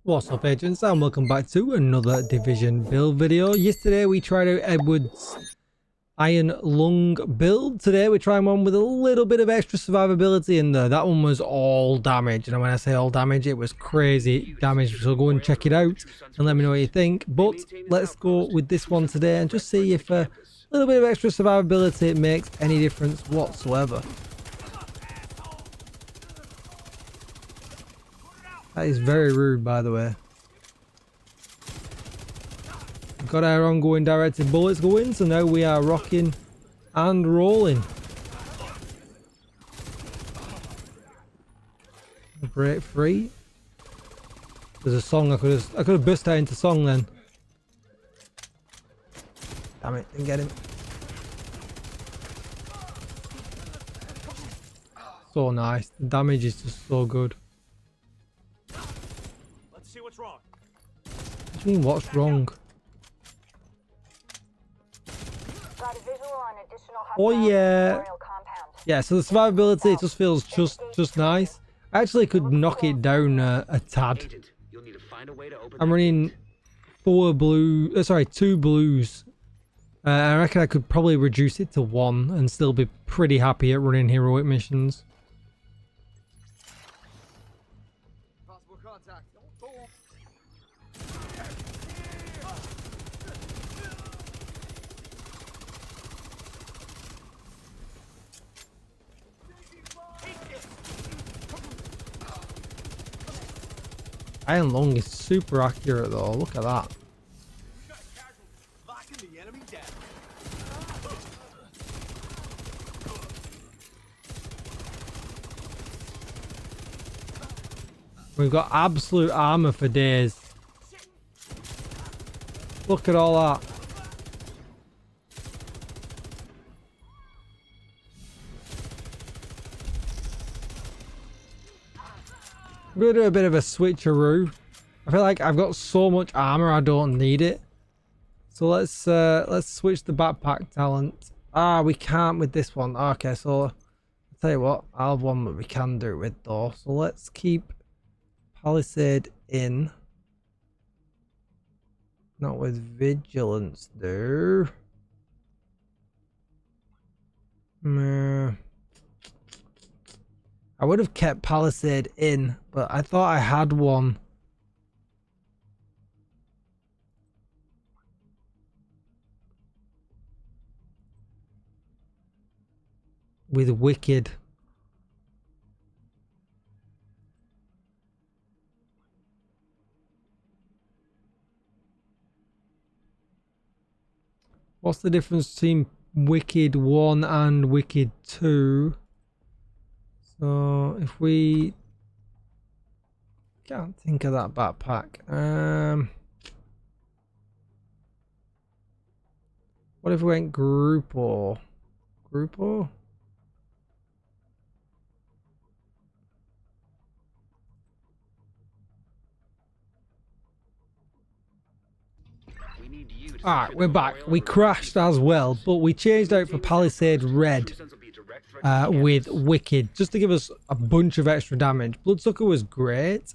What's up, agents, and welcome back to another Division build video. Yesterday we tried out Edward's Iron Lung build. Today we're trying one with a little bit of extra survivability in there. That one was all damage, and when I say all damage, it was crazy damage. So go and check it out and let me know what you think. But let's go with this one today and just see if a little bit of extra survivability makes any difference whatsoever. That is very rude, by the way. We've got our ongoing directed bullets going, so now we are rocking and rolling. Break free. There's a song I could have burst out into song then. Damn it, didn't get him. So nice. The damage is just so good. What's wrong? What do you mean, what's wrong? Oh yeah. Yeah, so the survivability, it just feels just nice. I actually could knock it down a tad. I'm running two blues. I reckon I could probably reduce it to 1 and still be pretty happy at running heroic missions. Iron Lung is super accurate though, look at that. We've got absolute armor for days. Look at all that. I'm gonna do a bit of a switcheroo. I feel like I've got so much armor I don't need it. So let's switch the backpack talent. Ah, we can't with this one. Okay, so I'll tell you what, I'll have one that we can do it with though. So let's keep Palisade in. Not with vigilance though. I would have kept Palisade in, but I thought I had one. With Wicked. What's the difference between Wicked 1 and Wicked 2? So if we can't think of that backpack, what if we went Grupo? Grupo? Alright, we're back. We crashed as well, but we changed out for Palisade Red with Wicked, just to give us a bunch of extra damage. Bloodsucker was great,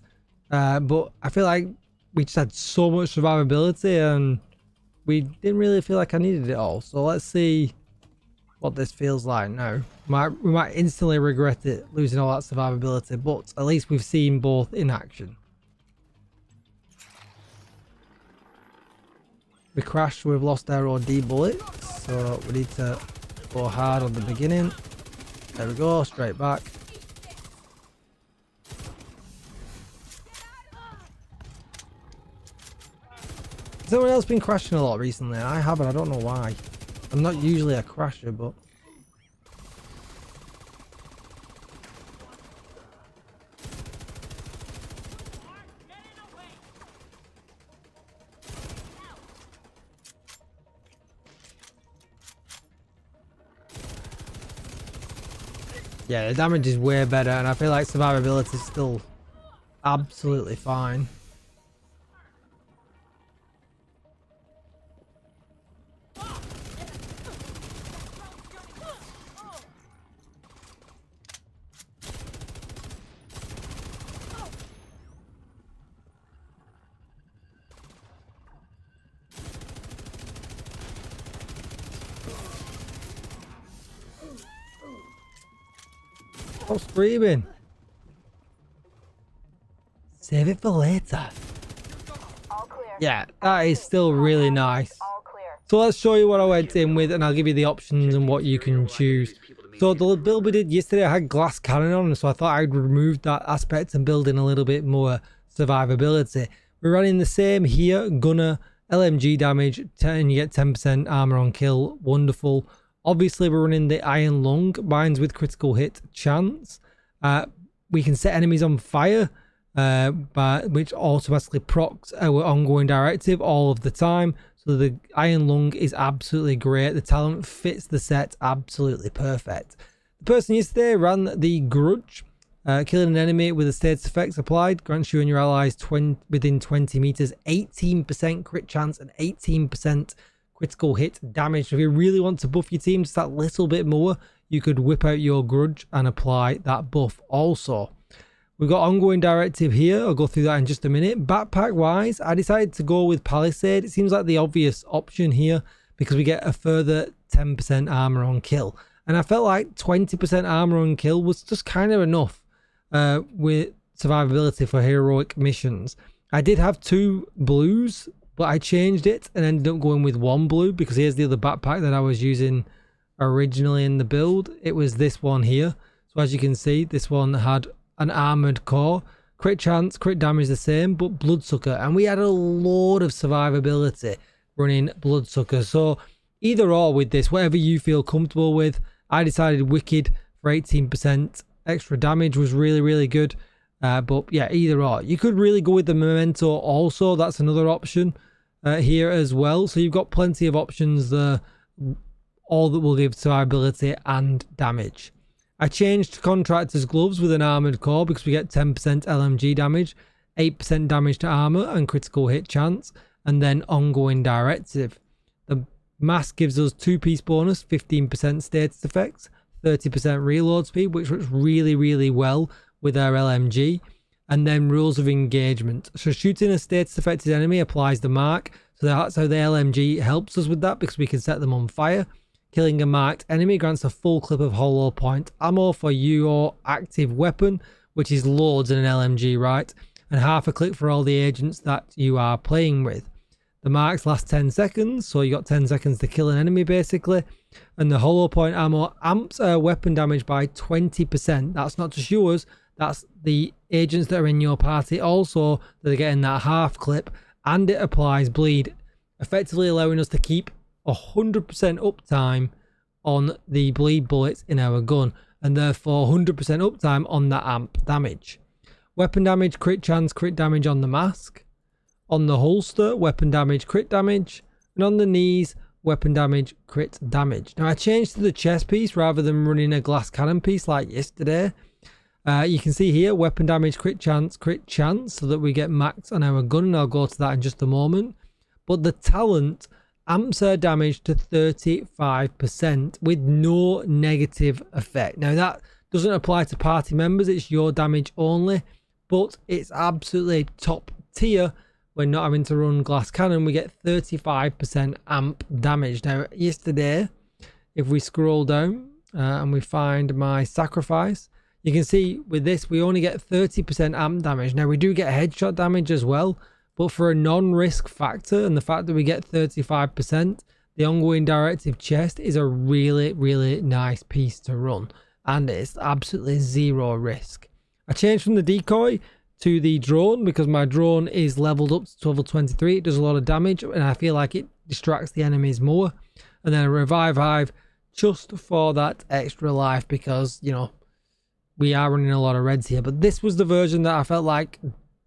but I feel like we just had so much survivability and we didn't really feel like I needed it all. So let's see what this feels like now. We might instantly regret it, losing all that survivability, but at least we've seen both in action. We crashed, we've lost our OD bullets, so we need to go hard on the beginning. There we go, straight back. Has anyone else been crashing a lot recently? I haven't, I don't know why. I'm not usually a crasher, but... yeah, the damage is way better, and I feel like survivability is still absolutely fine. Stop screaming. Save it for later. Yeah, that is still really nice. So let's show you what I went in with, and I'll give you the options and what you can choose. So the build we did yesterday, I had glass cannon on, so I thought I'd remove that aspect and build in a little bit more survivability. We're running the same here, gunner, LMG damage, and you get 10% armor on kill. Wonderful. Obviously, we're running the iron lung, mines with critical hit chance. We can set enemies on fire, which automatically procs our ongoing directive all of the time. So the iron lung is absolutely great. The talent fits the set absolutely perfect. The person yesterday ran the grudge. Killing an enemy with a status effects applied grants you and your allies within 20 meters 18% crit chance and 18% critical hit damage. So if you really want to buff your team just that little bit more, you could whip out your grudge and apply that buff also. We've got ongoing directive here. I'll go through that in just a minute. Backpack wise, I decided to go with Palisade. It seems like the obvious option here because we get a further 10% armor on kill. And I felt like 20% armor on kill was just kind of enough with survivability for heroic missions. I did have 2 blues, but I changed it and ended up going with 1 blue because here's the other backpack that I was using originally in the build. It was this one here. So as you can see, this one had an armored core, crit chance, crit damage the same, but bloodsucker, and we had a load of survivability running bloodsucker. So either or with this, whatever you feel comfortable with. I decided wicked for 18% extra damage was really good, but yeah, either or. You could really go with the memento also. That's another option here as well. So you've got plenty of options there, all that will give survivability and damage. I changed contractor's gloves with an armored core because we get 10% LMG damage, 8% damage to armor and critical hit chance, and then ongoing directive. The mask gives us 2-piece bonus, 15% status effects, 30% reload speed, which works really well with our LMG, and then rules of engagement. So shooting a status affected enemy applies the mark, so that's how the LMG helps us with that because we can set them on fire. Killing a marked enemy grants a full clip of hollow point ammo for your active weapon, which is loads in an LMG, right? And half a clip for all the agents that you are playing with. The marks last 10 seconds, so you got 10 seconds to kill an enemy basically. And the hollow point ammo amps weapon damage by 20%. That's not just yours, that's the agents that are in your party also that are getting that half clip, and it applies bleed, effectively allowing us to keep 100% uptime on the bleed bullets in our gun, and therefore 100% uptime on that amp damage. Weapon damage, crit chance, crit damage on the mask. On the holster, weapon damage, crit damage. And on the knees, weapon damage, crit damage. Now I changed to the chest piece rather than running a glass cannon piece like yesterday. You can see here, weapon damage, crit chance, so that we get maxed on our gun, and I'll go to that in just a moment. But the talent amps our damage to 35% with no negative effect. Now that doesn't apply to party members, it's your damage only, but it's absolutely top tier when not having to run glass cannon. We get 35% amp damage. Now yesterday, if we scroll down and we find my sacrifice, you can see with this we only get 30% amp damage. Now we do get headshot damage as well, but for a non-risk factor and the fact that we get 35%, the ongoing directive chest is a really nice piece to run, and it's absolutely zero risk. I changed from the decoy to the drone because my drone is leveled up to level 23. It does a lot of damage and I feel like it distracts the enemies more. And then a revive hive just for that extra life because, you know, we are running a lot of reds here. But this was the version that I felt like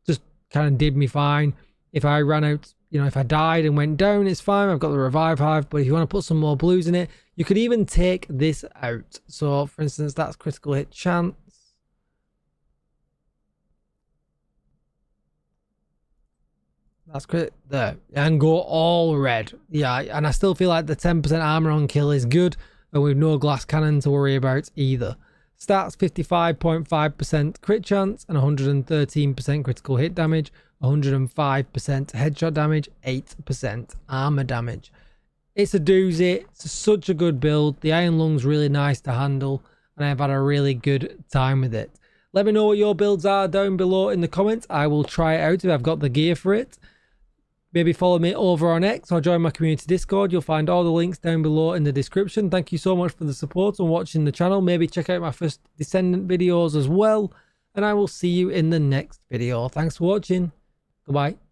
just kind of did me fine. If I ran out, you know, if I died and went down, it's fine. I've got the revive hive. But if you want to put some more blues in it, you could even take this out. So for instance, that's critical hit chance. That's great there, and go all red. Yeah, and I still feel like the 10% armor on kill is good, and we've no glass cannon to worry about either. Stats 55.5% crit chance and 113% critical hit damage, 105% headshot damage, 8% armor damage. It's a doozy. It's such a good build. The iron lung's really nice to handle, and I've had a really good time with it. Let me know what your builds are down below in the comments. I will try it out if I've got the gear for it. Maybe follow me over on X or join my community Discord. You'll find all the links down below in the description. Thank you so much for the support and watching the channel. Maybe check out my first Descendant videos as well. And I will see you in the next video. Thanks for watching. Goodbye.